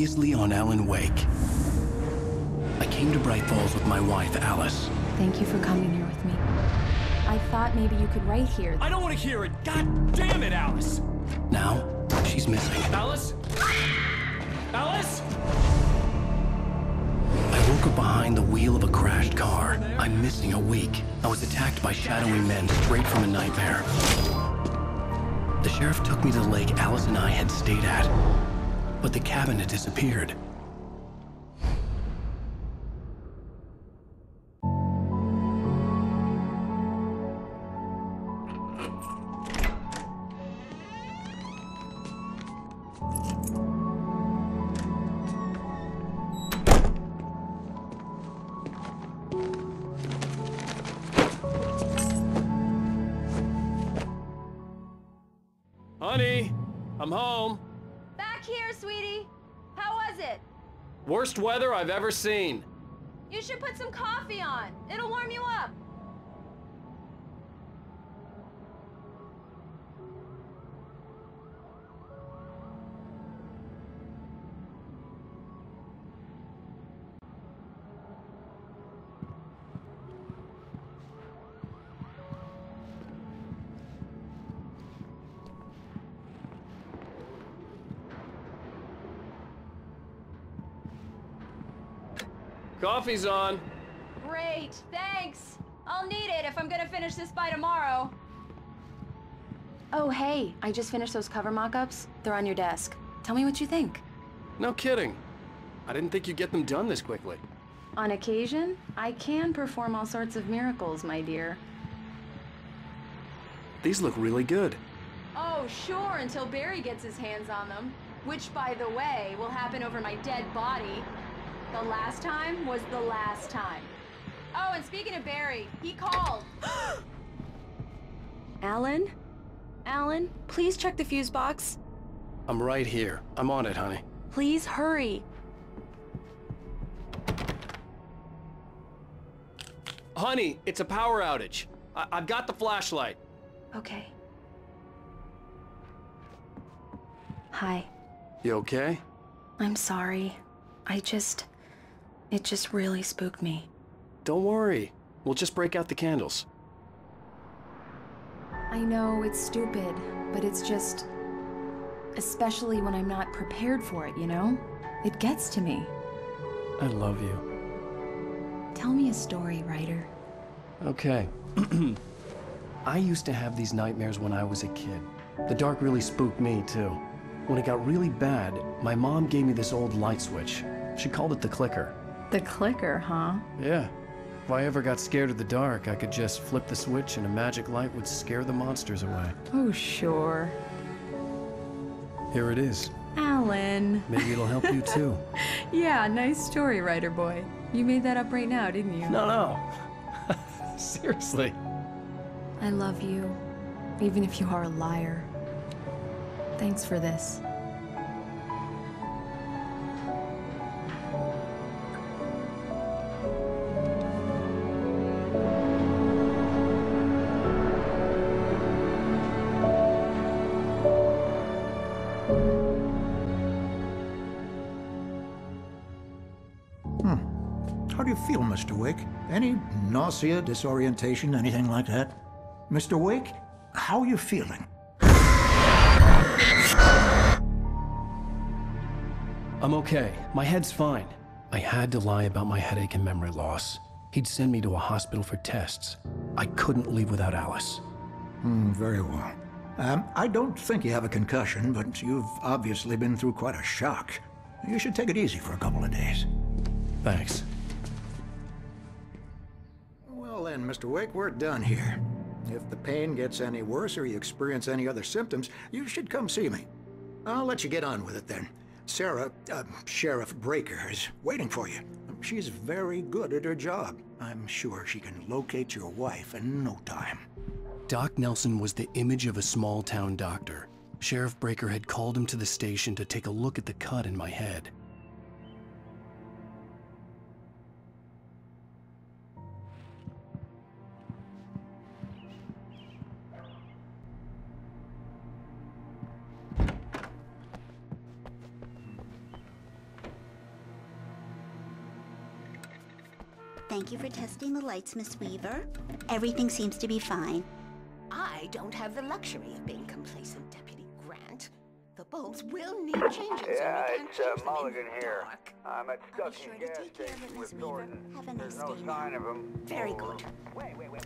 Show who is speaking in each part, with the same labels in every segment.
Speaker 1: Previously on Alan Wake. I came to Bright Falls with my wife, Alice.
Speaker 2: Thank you for coming here with me. I thought maybe you could write here.
Speaker 3: I don't want to hear it! God damn it, Alice!
Speaker 1: Now, she's missing.
Speaker 3: Alice? Alice?
Speaker 1: I woke up behind the wheel of a crashed car. I'm missing a week. I was attacked by shadowy men straight from a nightmare. The sheriff took me to the lake Alice and I had stayed at, but the cabin had disappeared.
Speaker 3: Honey, I'm home.
Speaker 4: Back here, sweetie. How was it?
Speaker 3: Worst weather I've ever seen.
Speaker 4: You should put some coffee on. It'll warm you up.
Speaker 3: Coffee's on.
Speaker 4: Great, thanks. I'll need it if I'm gonna finish this by tomorrow.
Speaker 2: Oh, hey, I just finished those cover mock-ups. They're on your desk. Tell me what you think.
Speaker 3: No kidding. I didn't think you'd get them done this quickly.
Speaker 2: On occasion, I can perform all sorts of miracles, my dear.
Speaker 3: These look really good.
Speaker 4: Oh, sure, until Barry gets his hands on them. Which, by the way, will happen over my dead body. The last time was the last time. Oh, and speaking of Barry, he called.
Speaker 2: Alan? Alan, please check the fuse box.
Speaker 1: I'm right here. I'm on it, honey.
Speaker 2: Please hurry.
Speaker 3: Honey, it's a power outage. I've got the flashlight.
Speaker 2: Okay. Hi.
Speaker 3: You okay?
Speaker 2: I'm sorry. It just really spooked me.
Speaker 3: Don't worry. We'll just break out the candles.
Speaker 2: I know it's stupid, but it's just... especially when I'm not prepared for it, you know? It gets to me.
Speaker 1: I love you.
Speaker 2: Tell me a story, writer.
Speaker 1: Okay. I used to have these nightmares when I was a kid. The dark really spooked me, too. When it got really bad, my mom gave me this old light switch. She called it the clicker.
Speaker 2: The clicker, huh?
Speaker 1: Yeah. If I ever got scared of the dark, I could just flip the switch and a magic light would scare the monsters away.
Speaker 2: Oh, sure.
Speaker 1: Here it is.
Speaker 2: Alan.
Speaker 1: Maybe it'll help you too.
Speaker 2: Yeah, nice story, writer boy. You made that up right now, didn't you?
Speaker 1: No. Seriously.
Speaker 2: I love you, even if you are a liar. Thanks for this.
Speaker 5: How do you feel, Mr. Wake? Any nausea, disorientation, anything like that? Mr. Wake, how are you feeling?
Speaker 1: I'm okay. My head's fine. I had to lie about my headache and memory loss. He'd send me to a hospital for tests. I couldn't leave without Alice.
Speaker 5: Very well. I don't think you have a concussion, but you've obviously been through quite a shock. You should take it easy for a couple of days.
Speaker 1: Thanks.
Speaker 5: Well then, Mr. Wake, we're done here. If the pain gets any worse or you experience any other symptoms, you should come see me. I'll let you get on with it then. Sarah, Sheriff Breaker, is waiting for you. She's very good at her job. I'm sure she can locate your wife in no time.
Speaker 1: Doc Nelson was the image of a small-town doctor. Sheriff Breaker had called him to the station to take a look at the cut in my head.
Speaker 6: Thank you for testing the lights, Miss Weaver. Everything seems to be fine.
Speaker 7: I don't have the luxury of being complacent, Deputy Grant. The bulbs will need changes.
Speaker 8: Yeah,
Speaker 7: and we can't
Speaker 8: it's
Speaker 7: change them
Speaker 8: Mulligan
Speaker 7: in the
Speaker 8: here.
Speaker 7: dark.
Speaker 8: I'm at
Speaker 6: I'll be
Speaker 8: Stuckey
Speaker 6: sure to
Speaker 8: gas
Speaker 6: take care of it,
Speaker 8: station
Speaker 6: Miss
Speaker 8: with
Speaker 6: Weaver.
Speaker 8: Thornton.
Speaker 6: Have a nice
Speaker 8: There's no
Speaker 6: day
Speaker 8: sign
Speaker 6: now.
Speaker 8: of him.
Speaker 7: Very good.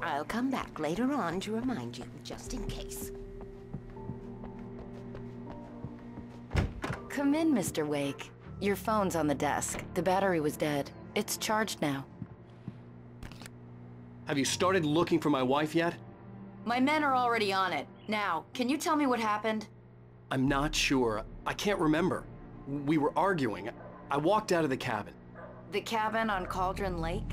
Speaker 7: I'll come back later on to remind you, just in case.
Speaker 2: Come in, Mr. Wake. Your phone's on the desk. The battery was dead. It's charged now.
Speaker 3: Have you started looking for my wife yet?
Speaker 2: My men are already on it. Now, can you tell me what happened?
Speaker 3: I'm not sure. I can't remember. We were arguing. I walked out of the cabin.
Speaker 2: The cabin on Cauldron Lake?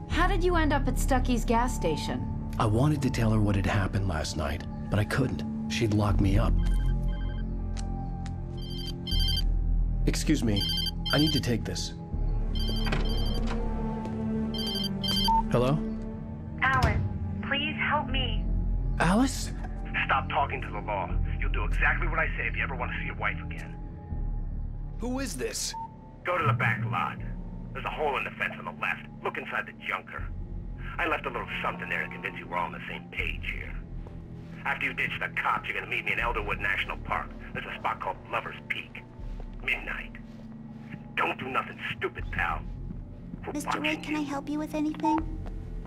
Speaker 2: How did you end up at Stuckey's gas station?
Speaker 1: I wanted to tell her what had happened last night, but I couldn't. She'd locked me up. Excuse me, I need to take this. Hello?
Speaker 9: Alice, please help me.
Speaker 1: Alice?
Speaker 10: Stop talking to the law. You'll do exactly what I say if you ever want to see your wife again.
Speaker 3: Who is this?
Speaker 10: Go to the back lot. There's a hole in the fence on the left. Look inside the junker. I left a little something there to convince you we're all on the same page here. After you ditch the cops, you're gonna meet me in Elderwood National Park. There's a spot called Lover's Peak. Midnight. Don't do nothing stupid, pal.
Speaker 6: Mr. Wake, can I help you with anything?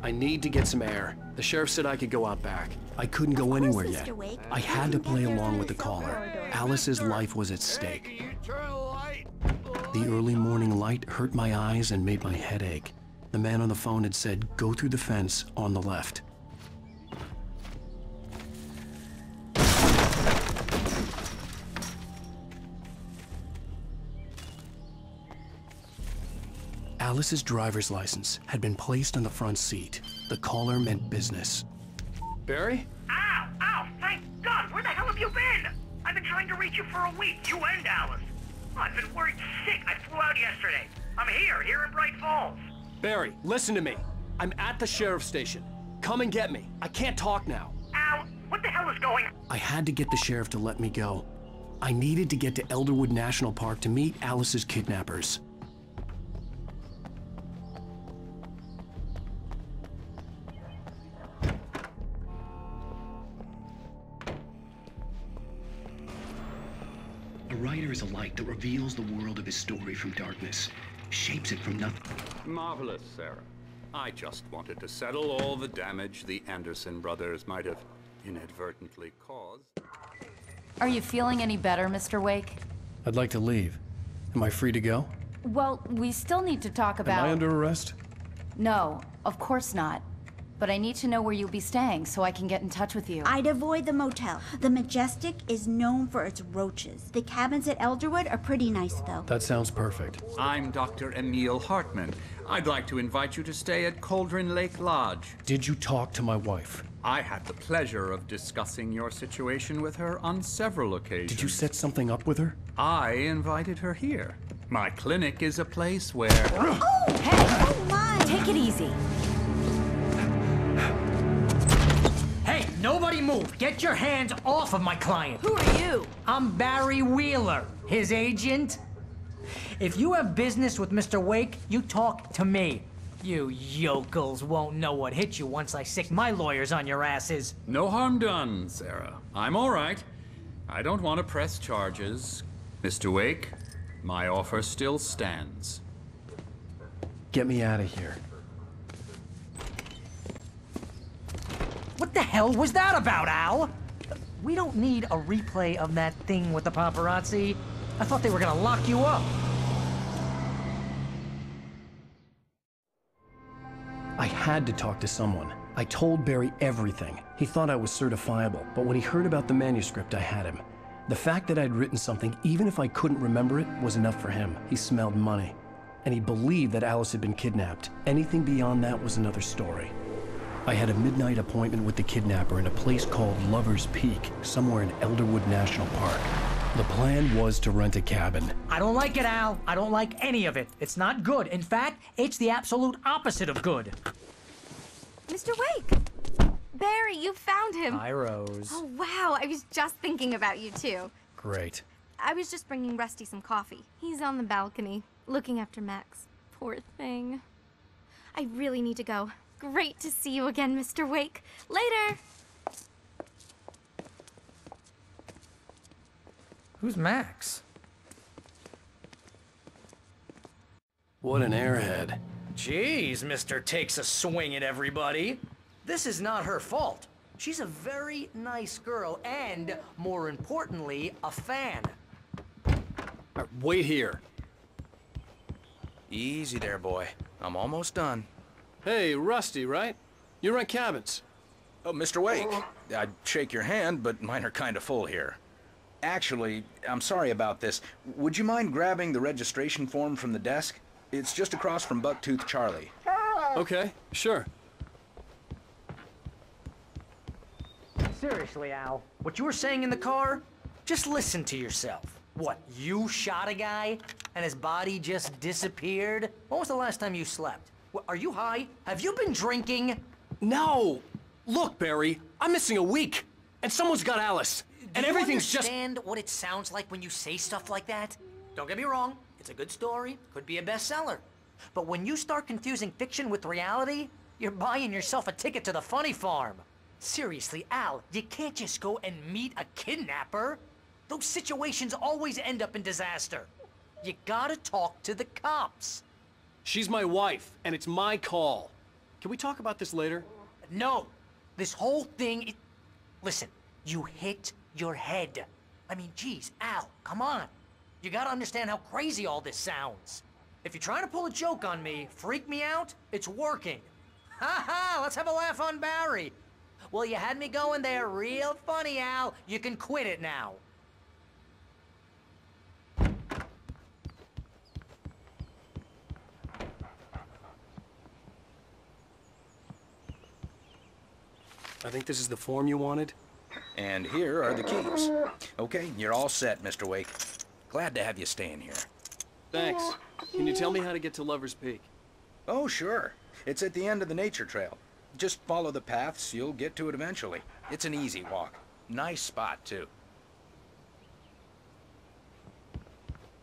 Speaker 3: I need to get some air. The sheriff said I could go out back.
Speaker 1: I couldn't go anywhere
Speaker 6: Mr.
Speaker 1: yet.
Speaker 6: Wake.
Speaker 1: I had to
Speaker 6: You can
Speaker 1: play
Speaker 6: get there
Speaker 1: along
Speaker 6: through
Speaker 1: with the
Speaker 6: the
Speaker 1: caller.
Speaker 6: corridor.
Speaker 1: Alice's life was at stake.
Speaker 8: Can you turn the light?
Speaker 1: The early morning light hurt my eyes and made my head ache. The man on the phone had said, go through the fence on the left. Alice's driver's license had been placed on the front seat. The caller meant business.
Speaker 3: Barry?
Speaker 10: Ow! Ow! Thank God! Where the hell have you been? I've been trying to reach you for a week. You and Alice. Oh, I've been worried sick. I flew out yesterday. I'm here in Bright Falls.
Speaker 3: Barry, listen to me. I'm at the sheriff's station. Come and get me. I can't talk now.
Speaker 10: Ow! What the hell is going on?
Speaker 1: I had to get the sheriff to let me go. I needed to get to Elderwood National Park to meet Alice's kidnappers. A writer is a light that reveals the world of his story from darkness, shapes it from nothing.
Speaker 11: Marvelous, Sarah. I just wanted to settle all the damage the Anderson brothers might have inadvertently caused.
Speaker 2: Are you feeling any better, Mr. Wake?
Speaker 1: I'd like to leave. Am I free to go?
Speaker 2: Well, we still need to talk about...
Speaker 1: Am I under arrest?
Speaker 2: No, of course not. But I need to know where you'll be staying so I can get in touch with you.
Speaker 6: I'd avoid the motel. The Majestic is known for its roaches. The cabins at Elderwood are pretty nice, though.
Speaker 1: That sounds perfect.
Speaker 11: I'm Dr. Emil Hartman. I'd like to invite you to stay at Cauldron Lake Lodge.
Speaker 1: Did you talk to my wife?
Speaker 11: I had the pleasure of discussing your situation with her on several occasions.
Speaker 1: Did you set something up with her?
Speaker 11: I invited her here. My clinic is a place where...
Speaker 6: Oh! Hey! Oh, my!
Speaker 2: Take it easy.
Speaker 12: Hey, nobody move! Get your hands off of my client!
Speaker 2: Who are you?
Speaker 12: I'm Barry Wheeler, his agent. If you have business with Mr. Wake, you talk to me. You yokels won't know what hit you once I sick my lawyers on your asses.
Speaker 11: No harm done, Sarah. I'm all right. I don't want to press charges. Mr. Wake, my offer still stands.
Speaker 1: Get me out of here.
Speaker 12: What the hell was that about, Al? We don't need a replay of that thing with the paparazzi. I thought they were gonna lock you up.
Speaker 1: I had to talk to someone. I told Barry everything. He thought I was certifiable, but when he heard about the manuscript, I had him. The fact that I'd written something, even if I couldn't remember it, was enough for him. He smelled money. And he believed that Alice had been kidnapped. Anything beyond that was another story. I had a midnight appointment with the kidnapper in a place called Lover's Peak, somewhere in Elderwood National Park. The plan was to rent a cabin.
Speaker 12: I don't like it, Al. I don't like any of it. It's not good. In fact, it's the absolute opposite of good.
Speaker 4: Mr. Wake! Barry, you found him!
Speaker 12: Hi, Rose.
Speaker 4: Oh, wow, I was just thinking about you, too.
Speaker 1: Great.
Speaker 4: I was just bringing Rusty some coffee. He's on the balcony, looking after Max. Poor thing.
Speaker 8: I really need to go. Great to see you again, Mr. Wake. Later!
Speaker 12: Who's Max?
Speaker 3: What an airhead.
Speaker 12: Jeez, Mr. Takes a swing at everybody. This is not her fault. She's a very nice girl and, more importantly, a fan.
Speaker 3: Wait here.
Speaker 13: Easy there, boy. I'm almost done.
Speaker 3: Hey, Rusty, right? You rent cabins.
Speaker 13: Oh, Mr. Wake. I'd shake your hand, but mine are kind of full here. Actually, I'm sorry about this. Would you mind grabbing the registration form from the desk? It's just across from Bucktooth Charlie.
Speaker 3: Okay, sure.
Speaker 12: Seriously, Al, what you were saying in the car? Just listen to yourself. What, you shot a guy and his body just disappeared? When was the last time you slept? What, are you high? Have you been drinking?
Speaker 3: No! Look, Barry, I'm missing a week, and someone's got Alice, and everything's just—
Speaker 12: Do you understand what it sounds like when you say stuff like that? Don't get me wrong, it's a good story, could be a bestseller. But when you start confusing fiction with reality, you're buying yourself a ticket to the funny farm. Seriously, Al, you can't just go and meet a kidnapper. Those situations always end up in disaster. You gotta talk to the cops.
Speaker 3: She's my wife, and it's my call. Can we talk about this later?
Speaker 12: No. This whole thing Listen, you hit your head. I mean, geez, Al, come on. You gotta understand how crazy all this sounds. If you're trying to pull a joke on me, freak me out, it's working. Ha ha, let's have a laugh on Barry. Well, you had me going there real funny, Al. You can quit it now.
Speaker 3: I think this is the form you wanted.
Speaker 13: And here are the keys. Okay, you're all set, Mr. Wake. Glad to have you staying here.
Speaker 3: Thanks. Can you tell me how to get to Lover's Peak?
Speaker 13: Oh, sure. It's at the end of the nature trail. Just follow the paths, you'll get to it eventually. It's an easy walk. Nice spot, too.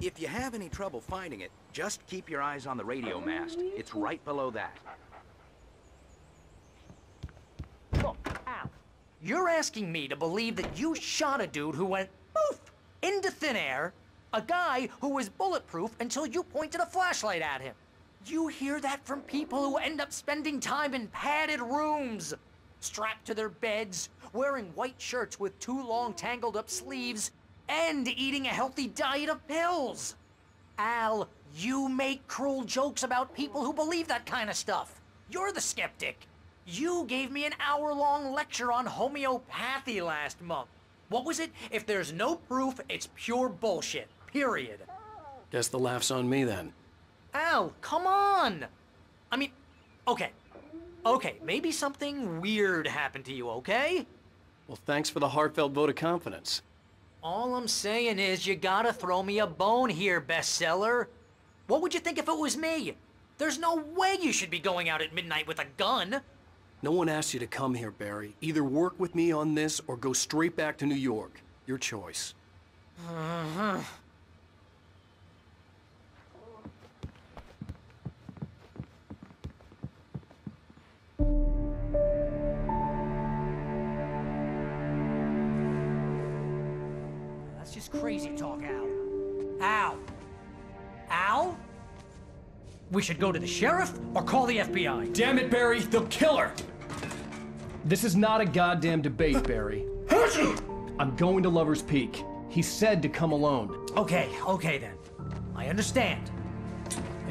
Speaker 13: If you have any trouble finding it, just keep your eyes on the radio mast. It's right below that.
Speaker 12: Look, Al, you're asking me to believe that you shot a dude who went poof into thin air, a guy who was bulletproof until you pointed a flashlight at him. You hear that from people who end up spending time in padded rooms, strapped to their beds, wearing white shirts with too long tangled up sleeves, and eating a healthy diet of pills. Al, you make cruel jokes about people who believe that kind of stuff. You're the skeptic. You gave me an hour-long lecture on homeopathy last month. What was it? If there's no proof, it's pure bullshit. Period.
Speaker 3: Guess the laugh's on me then.
Speaker 12: Al, come on! I mean, okay. Okay, maybe something weird happened to you, okay?
Speaker 3: Well, thanks for the heartfelt vote of confidence.
Speaker 12: All I'm saying is you gotta throw me a bone here, bestseller. What would you think if it was me? There's no way you should be going out at midnight with a gun.
Speaker 3: No one asked you to come here, Barry. Either work with me on this or go straight back to New York. Your choice.
Speaker 12: That's just crazy talk, Al. Al? Al? We should go to the sheriff or call the FBI.
Speaker 3: Damn it, Barry, they'll kill her! This is not a goddamn debate, Barry. I'm going to Lover's Peak. He said to come alone.
Speaker 12: Okay then. I understand.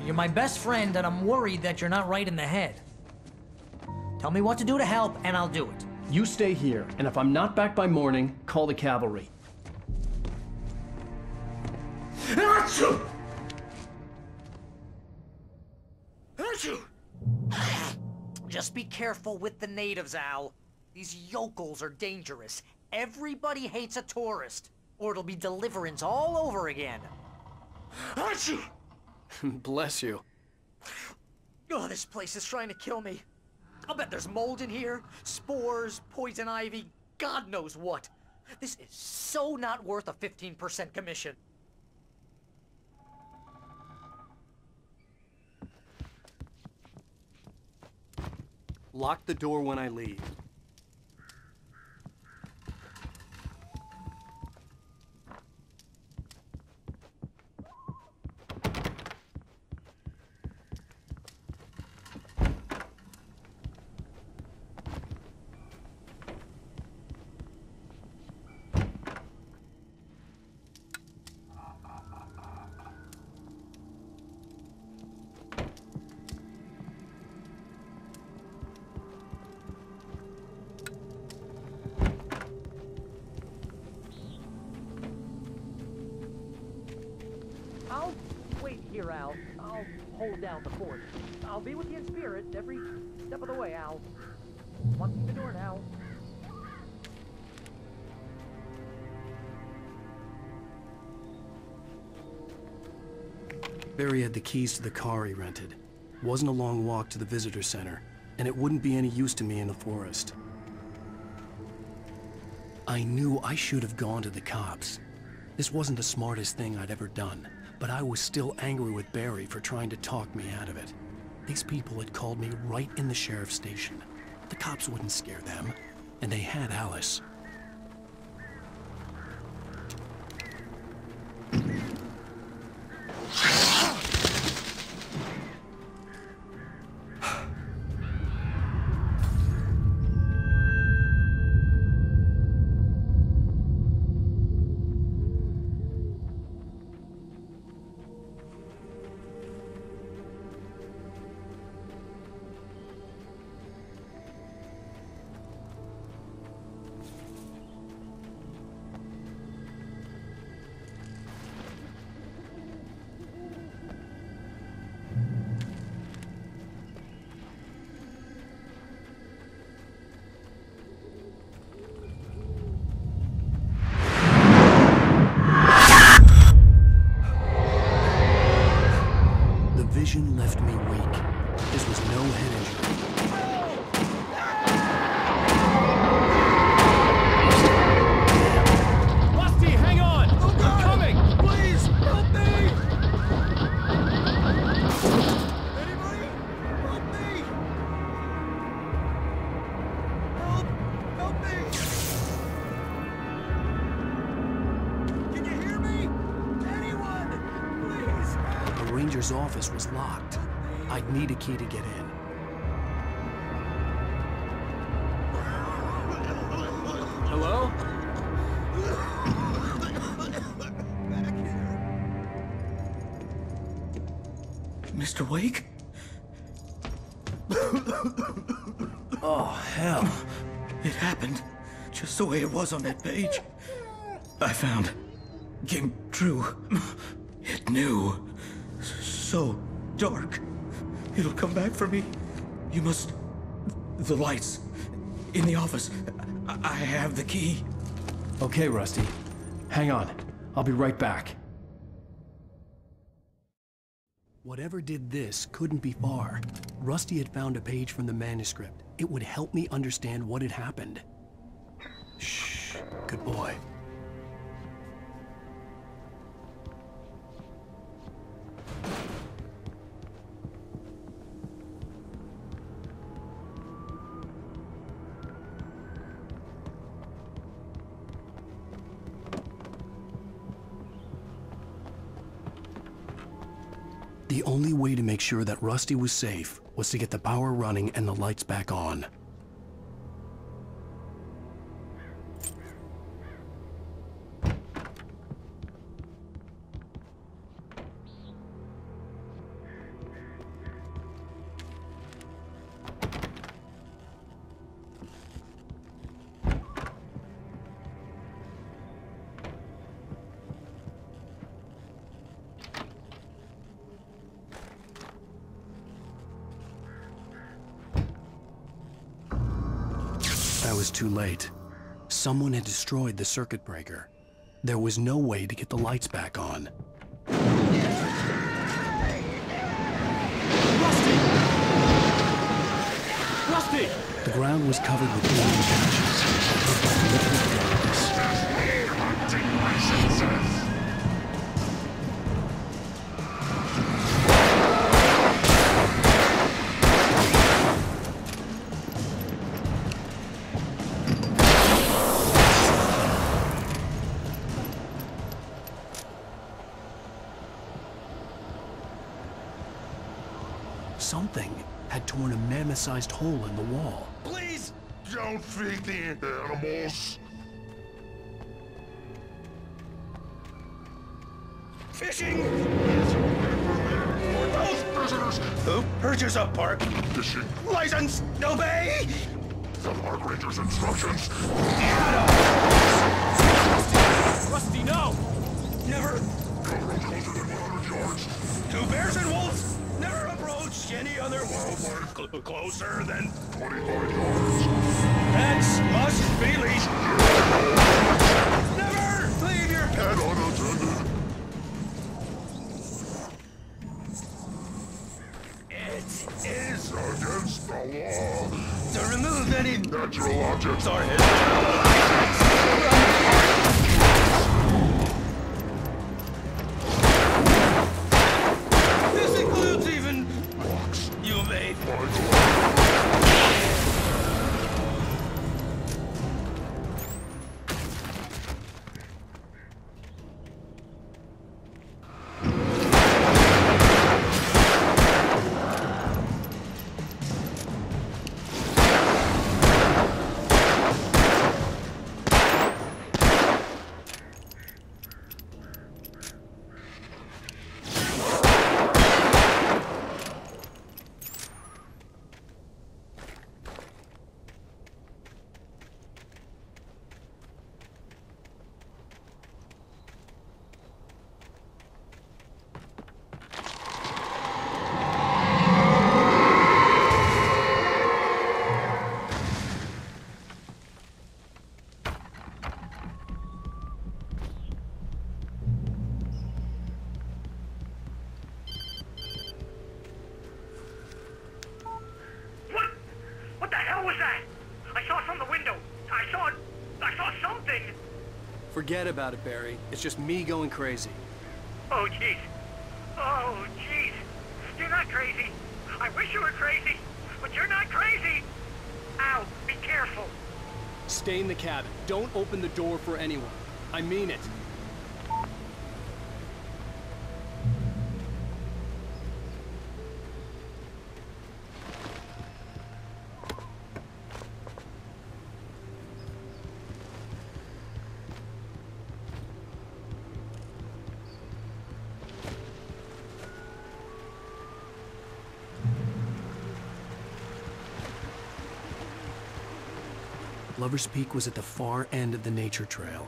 Speaker 12: You're my best friend and I'm worried that you're not right in the head. Tell me what to do to help and I'll do it.
Speaker 3: You stay here, and if I'm not back by morning, call the cavalry.
Speaker 12: Just be careful with the natives, Al. These yokels are dangerous. Everybody hates a tourist, or it'll be Deliverance all over again.
Speaker 3: Bless you.
Speaker 12: Oh, this place is trying to kill me. I'll bet there's mold in here, spores, poison ivy, God knows what. This is so not worth a 15% commission.
Speaker 3: Lock the door when I leave.
Speaker 12: I'll wait here, Al. I'll hold down the fort. I'll be with you in spirit every step of the way, Al. Locking the door now.
Speaker 1: Barry had the keys to the car he rented. Wasn't a long walk to the visitor center, and it wouldn't be any use to me in the forest. I knew I should have gone to the cops. This wasn't the smartest thing I'd ever done, but I was still angry with Barry for trying to talk me out of it. These people had called me right in the sheriff's station. The cops wouldn't scare them, and they had Alice. Vision left me weak. This was no head injury.
Speaker 3: Rusty, hang on!
Speaker 13: Oh, God!
Speaker 3: I'm coming!
Speaker 13: Please, help me! Anybody? Help me! Help me! Can you hear me? Anyone? Please!
Speaker 1: The ranger's office was locked. I'd need a key to get in.
Speaker 3: Hello?
Speaker 11: Mr. Wake?
Speaker 1: Oh, hell.
Speaker 11: It happened just the way it was on that page. I found. Came true. It knew. So dark. It'll come back for me. You must... The lights. In the office. I have the key.
Speaker 3: Okay, Rusty. Hang on. I'll be right back.
Speaker 1: Whatever did this couldn't be far. Rusty had found a page from the manuscript. It would help me understand what had happened. Shh. Good boy. The only way to make sure that Rusty was safe was to get the power running and the lights back on. I was too late. Someone had destroyed the circuit breaker. There was no way to get the lights back on.
Speaker 3: Rusty! Rusty!
Speaker 1: The ground was covered with glowing patches.
Speaker 14: Haunting my senses.
Speaker 1: Something had torn a mammoth-sized hole in the wall.
Speaker 14: Please! Don't feed the animals.
Speaker 11: Fishing! For those visitors who purchase a park
Speaker 14: Fishing.
Speaker 11: license, obey
Speaker 14: The park ranger's instructions.
Speaker 3: Rusty, no!
Speaker 11: Never.
Speaker 14: Railroad closer than 100 yards.
Speaker 11: Two bears and wolves. Never approach any other wildlife closer than
Speaker 14: 25 yards.
Speaker 11: pets must be leashed. Never leave your
Speaker 14: Head unattended.
Speaker 11: It is
Speaker 14: Against the law.
Speaker 11: to remove any
Speaker 14: Natural objects.
Speaker 11: sorry. This includes even
Speaker 14: Rocks.
Speaker 11: you may.
Speaker 10: What the hell was that? I saw from the window. I saw something.
Speaker 3: Forget about it, Barry. It's just me going crazy.
Speaker 10: Oh, jeez. Oh, jeez. You're not crazy. I wish you were crazy, but you're not crazy. Ow, be careful.
Speaker 3: Stay in the cabin. Don't open the door for anyone. I mean it.
Speaker 1: Lover's Peak was at the far end of the nature trail.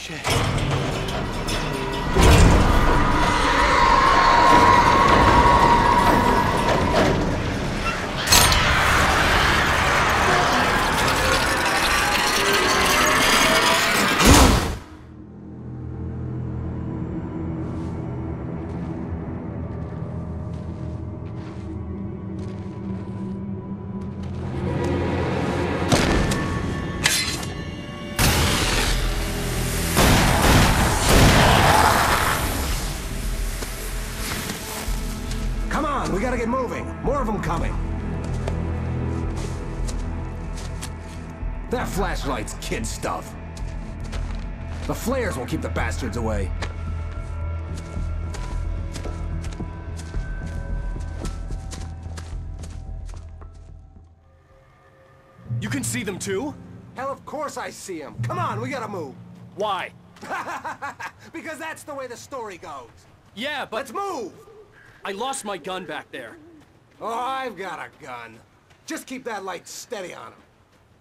Speaker 1: Shit.
Speaker 15: We gotta get moving. More of them coming. That flashlight's kid stuff. The flares will keep the bastards away.
Speaker 3: You can see them too?
Speaker 15: Hell, of course I see them. Come on, we gotta move.
Speaker 3: Why?
Speaker 15: Because that's the way the story goes.
Speaker 3: Yeah, but...
Speaker 15: Let's move!
Speaker 3: I lost my gun back there.
Speaker 15: Oh, I've got a gun. Just keep that light steady on him.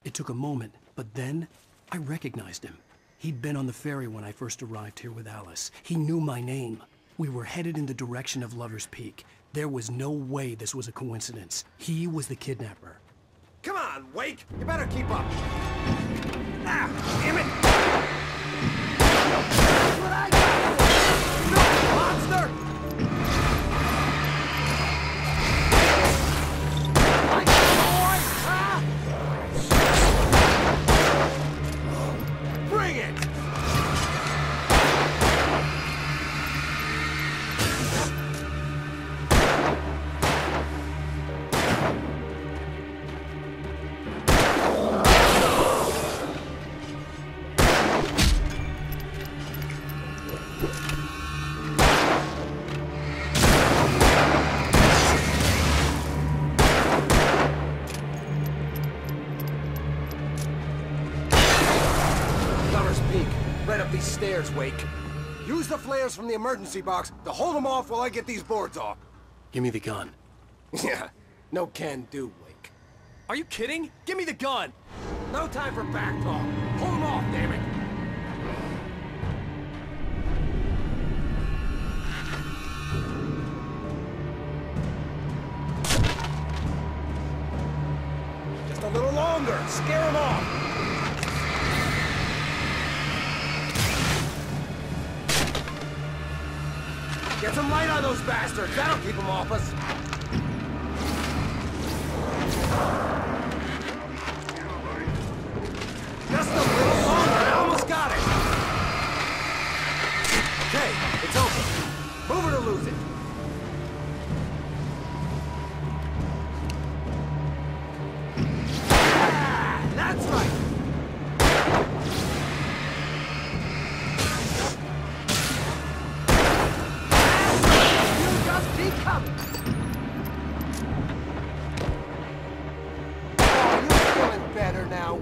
Speaker 1: It took a moment, but then I recognized him. He'd been on the ferry when I first arrived here with Alice. He knew my name. We were headed in the direction of Lover's Peak. There was no way this was a coincidence. He was the kidnapper.
Speaker 15: Come on, Wake! You better keep up. Ah, damn it! That's what I got! No, monster! Bring it! Right up these stairs, Wake. Use the flares from the emergency box to hold them off while I get these boards off.
Speaker 1: Give me the gun.
Speaker 15: Yeah, no can do, Wake.
Speaker 3: Are you kidding? Give me the gun!
Speaker 15: No time for back talk. Hold them off, damn it! Just a little longer. Scare them off. Get some light on those bastards. That'll keep them off us. Just a little longer. I almost got it. Okay, it's open. Move it or lose it. Ah, that's right.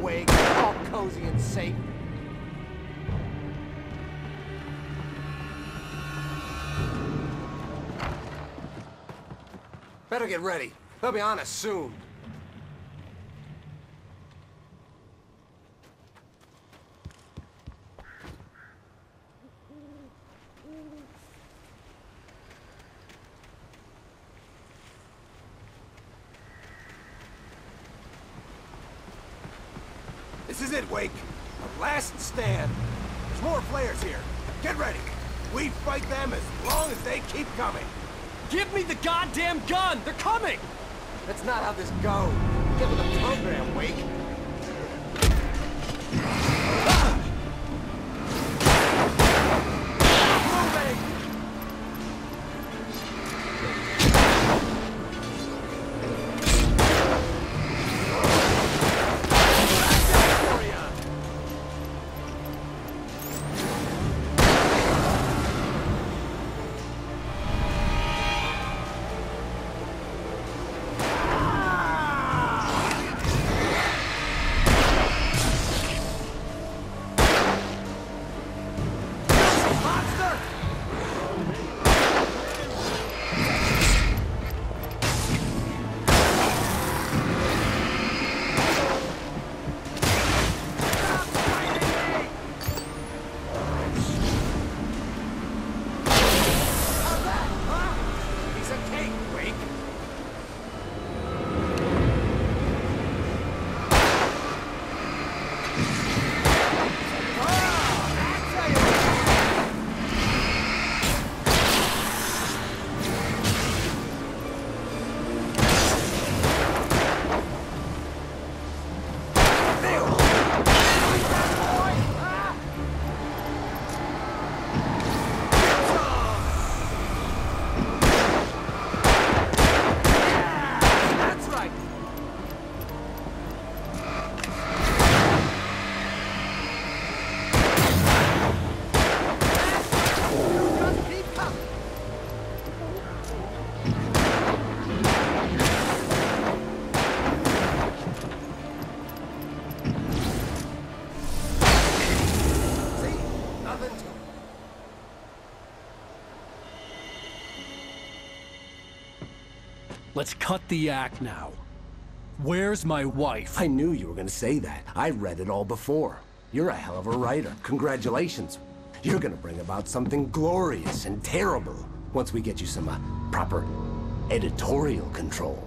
Speaker 15: Wake, all cozy and safe. Better get ready. They'll be on us soon. This is it, Wake. Our last stand. There's more flares here. Get ready. We fight them as long as they keep coming.
Speaker 3: Give me the goddamn gun! They're coming!
Speaker 15: That's not how this goes. Get with the program, Wake.
Speaker 16: Let's cut the act now. Where's my wife?
Speaker 17: I knew you were gonna say that. I read it all before. You're a hell of a writer. Congratulations. You're gonna bring about something glorious and terrible once we get you some proper editorial control.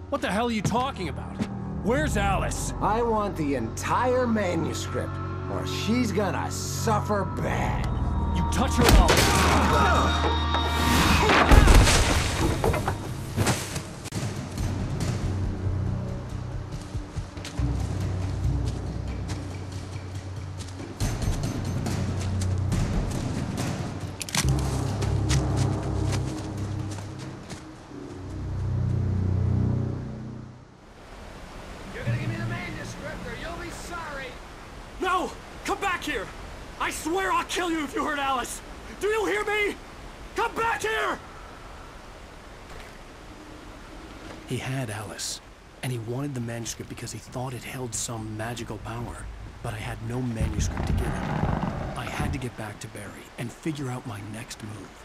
Speaker 16: What the hell are you talking about? Where's Alice?
Speaker 17: I want the entire manuscript, or she's gonna suffer bad.
Speaker 16: You touch her up.
Speaker 15: You're gonna give me the manuscript or you'll be sorry.
Speaker 16: No! Come back here! I swear I'll kill you if you hurt Alice! Do you hear me? Come back here!
Speaker 1: He had Alice, and he wanted the manuscript because he thought it held some magical power. But I had no manuscript to give him. I had to get back to Barry and figure out my next move.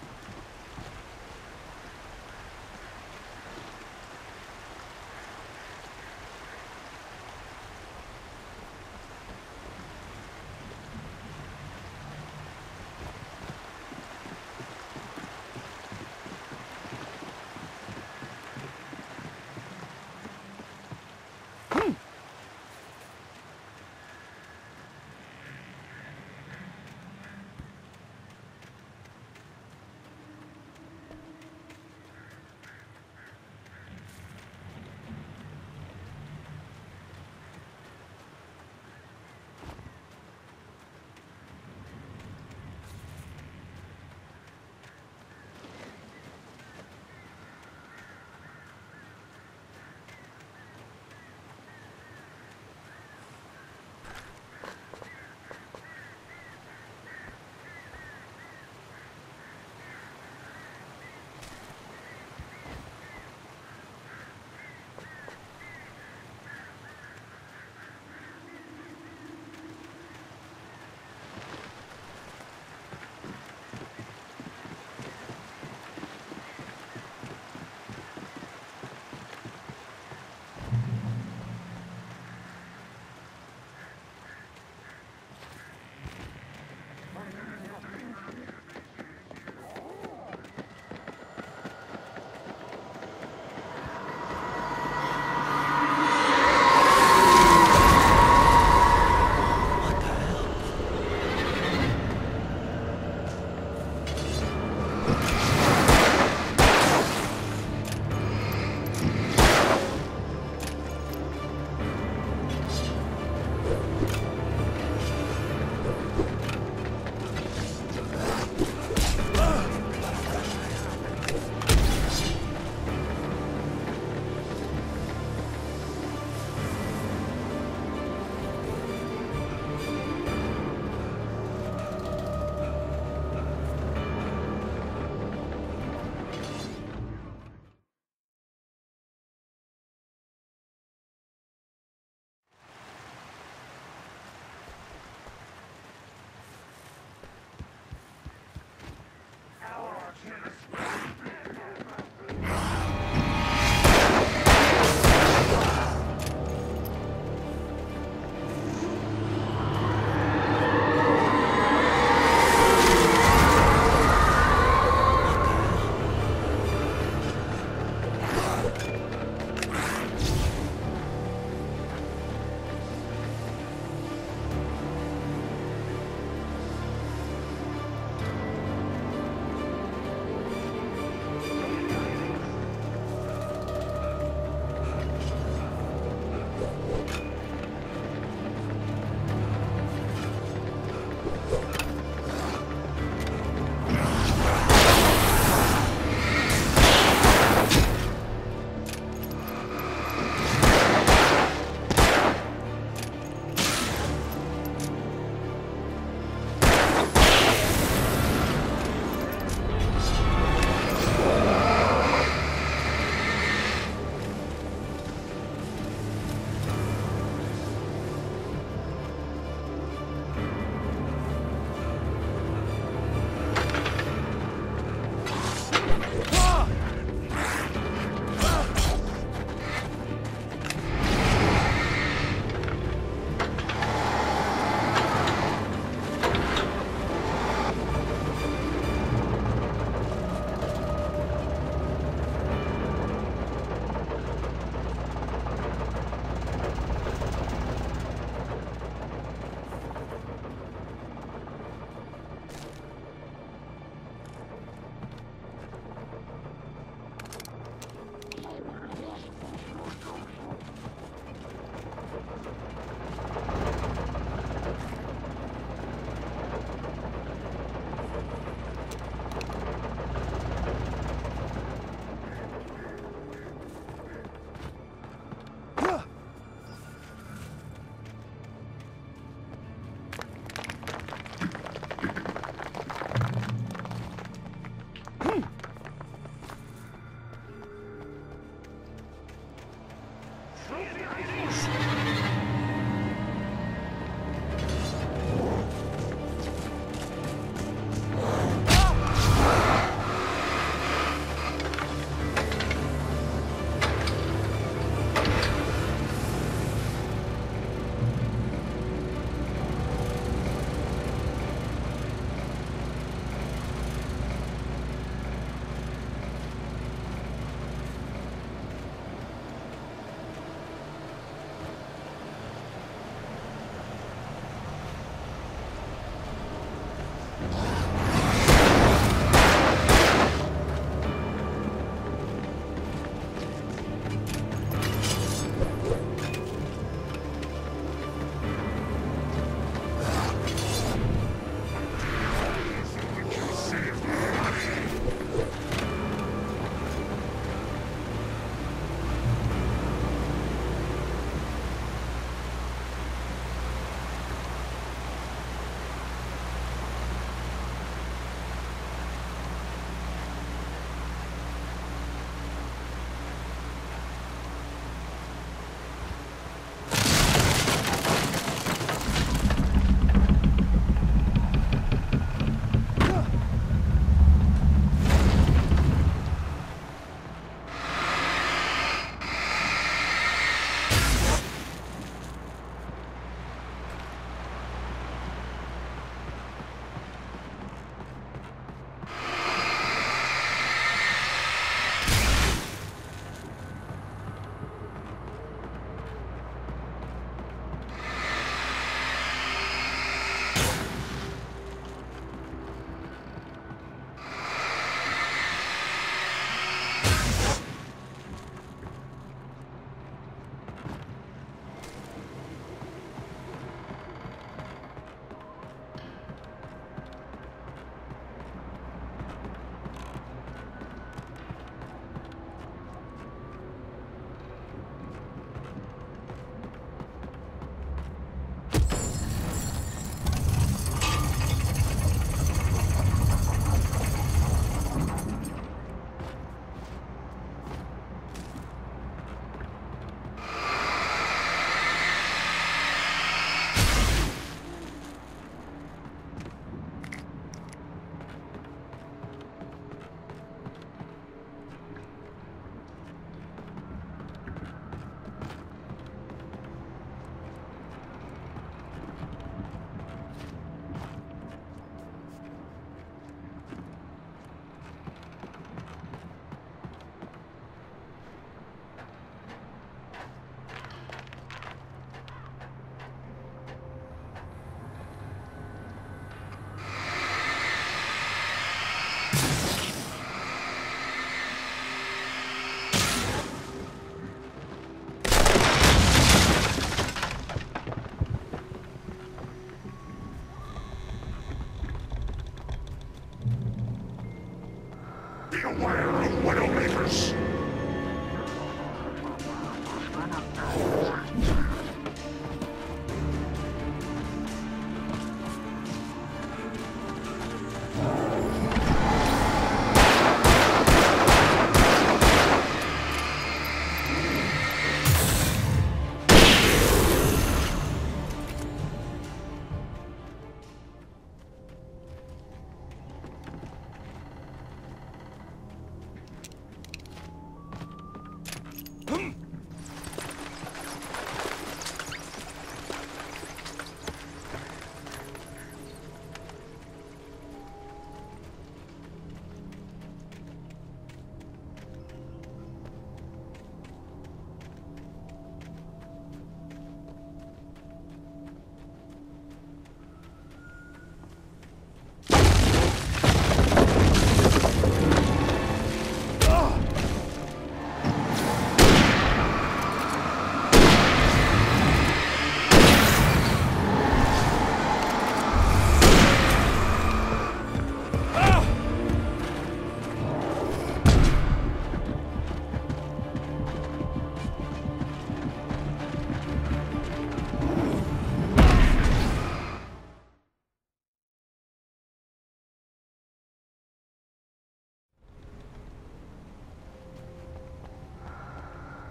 Speaker 14: Beware of Widowmakers.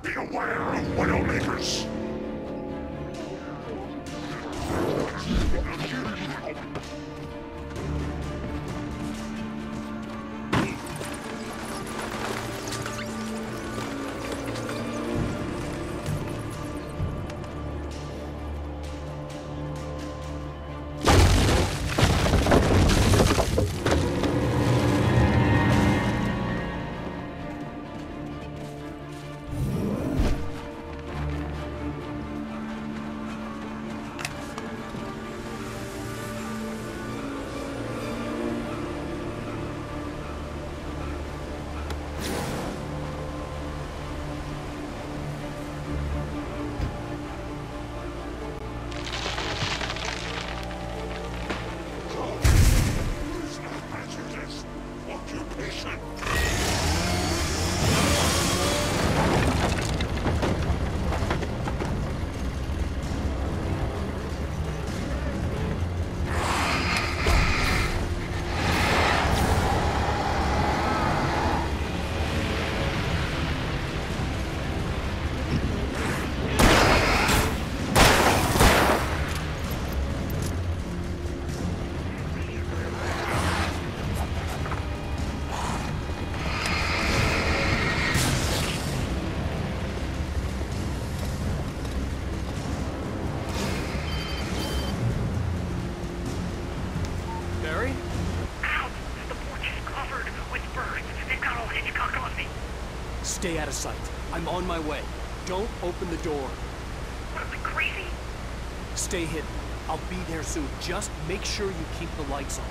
Speaker 14: Beware of Widowmakers.
Speaker 16: Stay out of sight. I'm on my way. Don't open the door.
Speaker 9: What, am I crazy?
Speaker 16: Stay hidden. I'll be there soon. Just make sure you keep the lights on.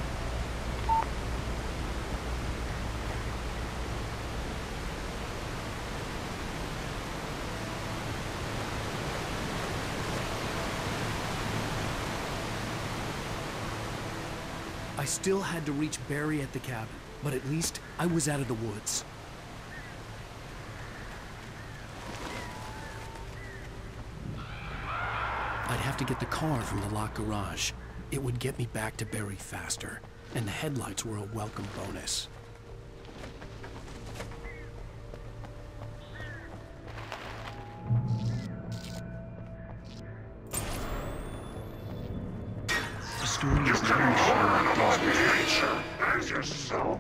Speaker 16: I still had to reach Barry at the cabin, but at least I was out of the woods. I'd have to get the car from the locked garage. It would get me back to Barry faster, and the headlights were a welcome bonus. The story is not sure.
Speaker 14: As yourself.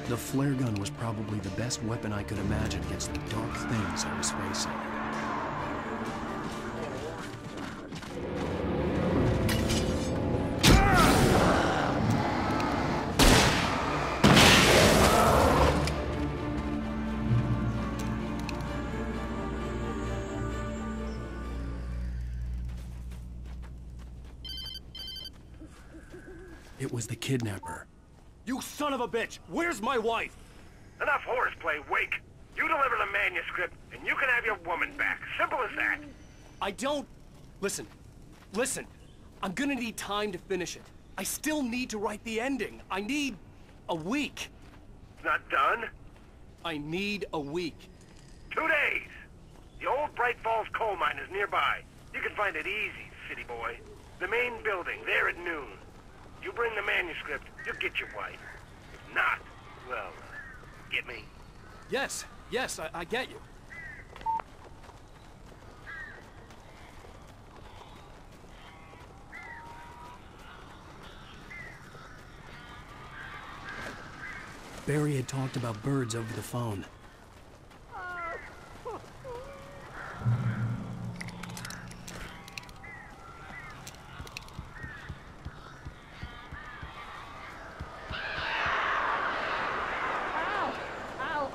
Speaker 1: The flare gun was probably the best weapon I could imagine against the dark things I was facing. It was the kidnapper.
Speaker 16: You son of a bitch! Where's my wife?
Speaker 10: Enough horseplay, Wake. You deliver the manuscript, and you can have your woman back. Simple as that.
Speaker 16: I don't... Listen. I'm gonna need time to finish it. I still need to write the ending. I need a week.
Speaker 10: It's not done?
Speaker 16: I need a week.
Speaker 10: 2 days. The old Bright Falls coal mine is nearby. You can find it easy, city boy. The main building, there at noon. You bring the manuscript, you'll get your wife. If not, well, get me?
Speaker 16: Yes, I get you.
Speaker 1: Barry had talked about birds over the phone.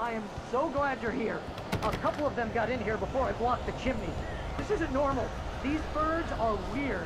Speaker 12: I am so glad you're here. A couple of them got in here before I blocked the chimney. This isn't normal. These birds are weird.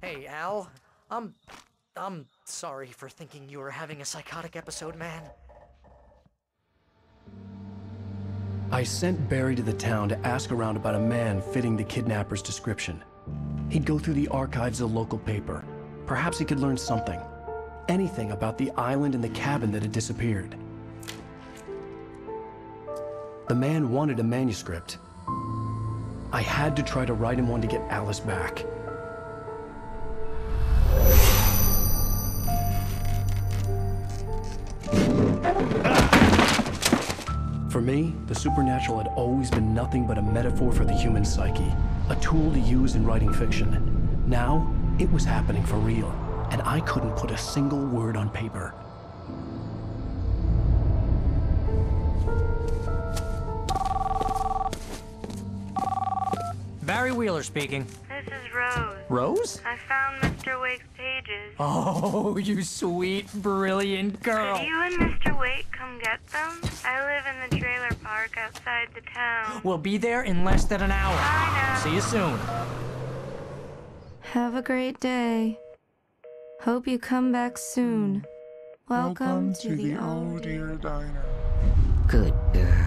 Speaker 12: Hey, Al. I'm sorry for thinking you were having a psychotic episode, man.
Speaker 1: I sent Barry to the town to ask around about a man fitting the kidnapper's description. He'd go through the archives of the local paper. Perhaps he could learn something. Anything about the island and the cabin that had disappeared. The man wanted a manuscript. I had to try to write him one to get Alice back. For me, the supernatural had always been nothing but a metaphor for the human psyche, a tool to use in writing fiction. Now, it was happening for real, and I couldn't put a single word on paper.
Speaker 12: Barry Wheeler speaking.
Speaker 18: This is Rose.
Speaker 12: Rose?
Speaker 18: I found Mr. Wake's pages.
Speaker 12: Oh, you sweet, brilliant girl.
Speaker 18: Could you and Mr. Wake come get them? I live in the trailer park outside the town.
Speaker 12: We'll be there in less than an hour.
Speaker 18: I know.
Speaker 12: See you soon.
Speaker 8: Have a great day. Hope you come back soon. Welcome to the
Speaker 14: old dear diner.
Speaker 11: Good girl.